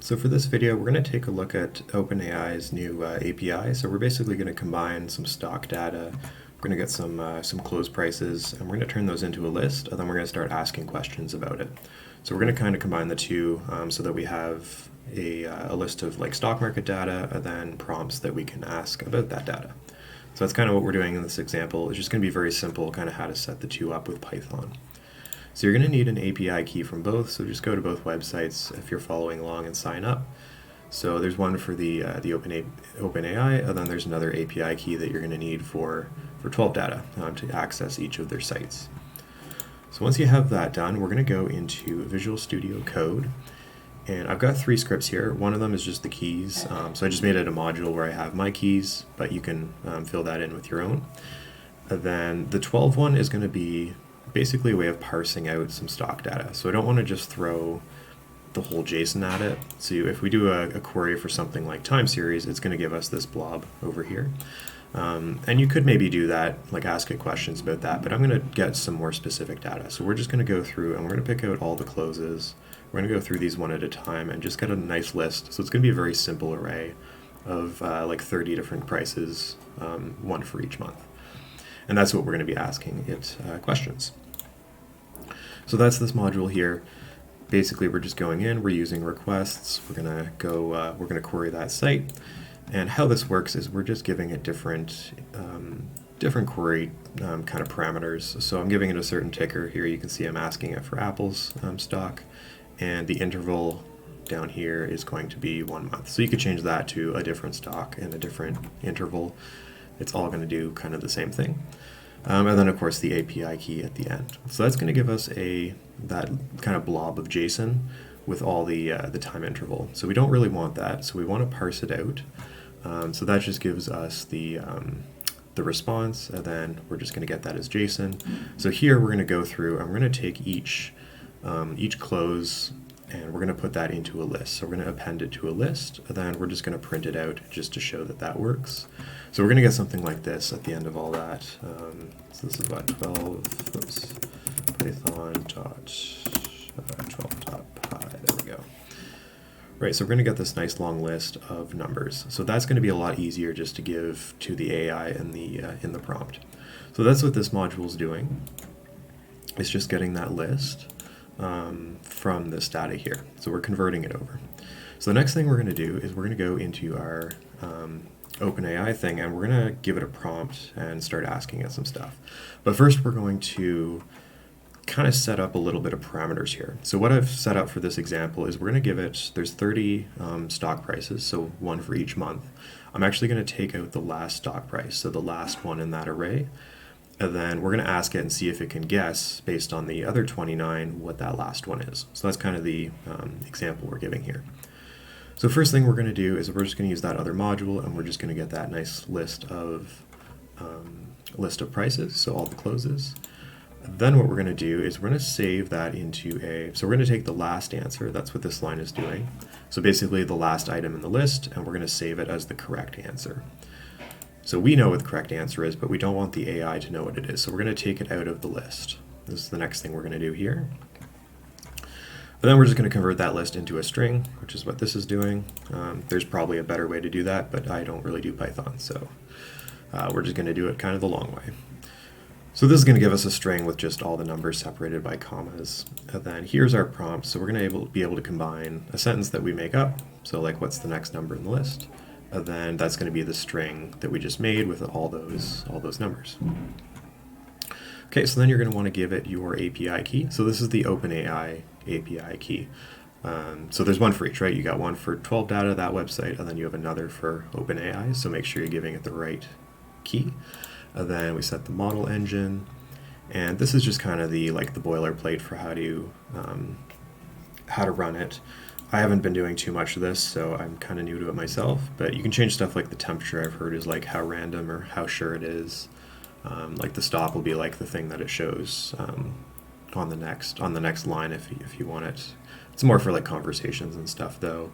So for this video, we're going to take a look at OpenAI's new API. So we're basically going to combine some stock data. We're going to get some close prices, and we're going to turn those into a list, and then we're going to start asking questions about it. So we're going to kind of combine the two so that we have a list of like stock market data, and then prompts that we can ask about that data. So that's kind of what we're doing in this example. It's just going to be very simple, kind of how to set the two up with Python. So you're going to need an API key from both, so just go to both websites if you're following along and sign up. So there's one for the OpenAI, and then there's another API key that you're going to need for 12 Data to access each of their sites. So once you have that done, we're going to go into Visual Studio Code. And I've got 3 scripts here. One of them is just the keys. So I just made it a module where I have my keys, but you can fill that in with your own. And then the 12 one is going to be basically a way of parsing out some stock data. So I don't want to just throw the whole JSON at it. So if we do a query for something like time series, it's going to give us this blob over here. And you could maybe do that, like ask it questions about that, but I'm going to get some more specific data. So we're just going to go through and we're going to pick out all the closes. We're going to go through these one at a time and just get a nice list. So it's going to be a very simple array of like 30 different prices, one for each month. And that's what we're going to be asking it questions. So that's this module here. Basically, we're just going in, we're using requests, we're going to go, we're going to query that site. And how this works is we're just giving it different query kind of parameters. So I'm giving it a certain ticker. Here you can see I'm asking it for Apple's stock, and the interval down here is going to be 1 month. So you could change that to a different stock and a different interval. It's all going to do kind of the same thing. And then of course the API key at the end. So that's going to give us that kind of blob of JSON with all the time interval. So we don't really want that. So we want to parse it out. So that just gives us the response, and then we're just going to get that as JSON. So here we're going to go through and we're going to take each close and we're going to put that into a list. So we're going to append it to a list, and then we're just going to print it out just to show that that works. So we're going to get something like this at the end of all that. So this is what 12, oops, python.12.py, there we go. Right, so we're going to get this nice long list of numbers. So that's going to be a lot easier just to give to the AI in the prompt. So that's what this module is doing. It's just getting that list from this data here. So we're converting it over. So the next thing we're going to do is we're going to go into our OpenAI thing, and we're going to give it a prompt and start asking it some stuff. But first we're going to kind of set up a little bit of parameters here. So what I've set up for this example is we're going to give it, there's 30 stock prices, so one for each month. I'm actually going to take out the last stock price, so the last one in that array. And then we're going to ask it and see if it can guess, based on the other 29, what that last one is. So that's kind of the example we're giving here. So first thing we're going to do is we're just going to use that other module, and we're just going to get that nice list of prices, so all the closes. Then what we're going to do is we're going to save that into so we're going to take the last answer, that's what this line is doing. So basically the last item in the list, and we're going to save it as the correct answer. So we know what the correct answer is, but we don't want the AI to know what it is. So we're going to take it out of the list. This is the next thing we're going to do here. And then we're just going to convert that list into a string, which is what this is doing. There's probably a better way to do that, but I don't really do Python, so we're just going to do it kind of the long way. So this is going to give us a string with just all the numbers separated by commas. And then here's our prompt. So we're going to be able to combine a sentence that we make up. So like, what's the next number in the list? And then that's going to be the string that we just made with all those numbers. Okay, so then you're going to want to give it your API key. So this is the OpenAI API key. So there's one for each, right? You got one for 12 Data, that website, and then you have another for OpenAI. So make sure you're giving it the right key. And then we set the model engine, and this is just kind of the boilerplate for how to run it. I haven't been doing too much of this, so I'm kind of new to it myself, but you can change stuff like the temperature, I've heard, is like how random or how sure it is. Like the stop will be like the thing that it shows on the next line if you want it. It's more for like conversations and stuff though.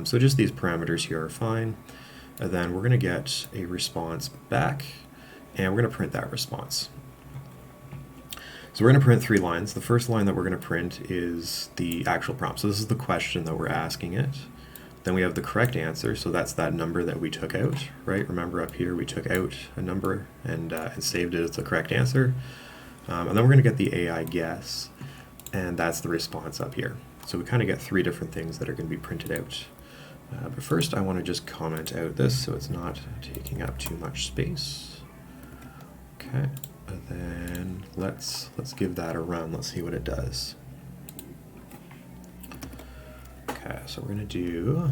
So just these parameters here are fine. And then we're going to get a response back, and we're going to print that response. So we're going to print 3 lines. The first line that we're going to print is the actual prompt. So this is the question that we're asking it. Then we have the correct answer, so that's that number that we took out, right? Remember up here we took out a number and saved it as the correct answer. And then we're going to get the AI guess, and that's the response up here. So we kind of get 3 different things that are going to be printed out. But first I want to just comment out this so it's not taking up too much space. Okay, and then let's give that a run. Let's see what it does. Okay, so we're going to do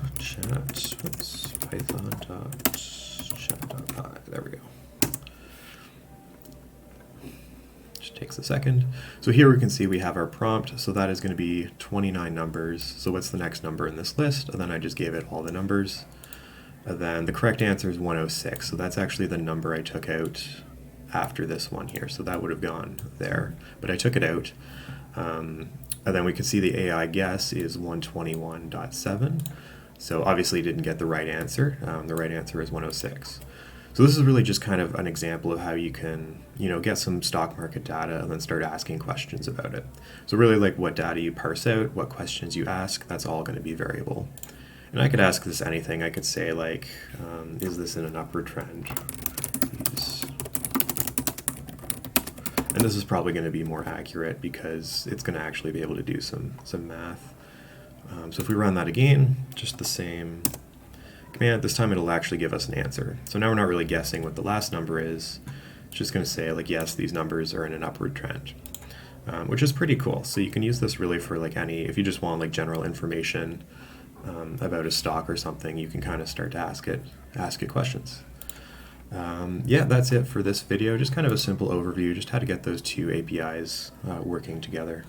python.chat.py. There we go. Just takes a second. So here we can see we have our prompt. So that is going to be 29 numbers. So what's the next number in this list? And then I just gave it all the numbers. And then the correct answer is 106. So that's actually the number I took out after this one here. So that would have gone there. But I took it out. And then we can see the AI guess is 121.7. So obviously didn't get the right answer. The right answer is 106. So this is really just kind of an example of how you can, get some stock market data and then start asking questions about it. So really like what data you parse out, what questions you ask, that's all going to be variable. And I could ask this anything. I could say like, is this in an upward trend? And this is probably going to be more accurate because it's going to actually be able to do some math. So if we run that again, just the same command, this time it'll actually give us an answer. So now we're not really guessing what the last number is. It's just going to say like, yes, these numbers are in an upward trend, which is pretty cool. So you can use this really for like if you just want like general information about a stock or something, you can kind of start to ask it questions. Yeah, that's it for this video. Just kind of a simple overview, just how to get those 2 APIs working together.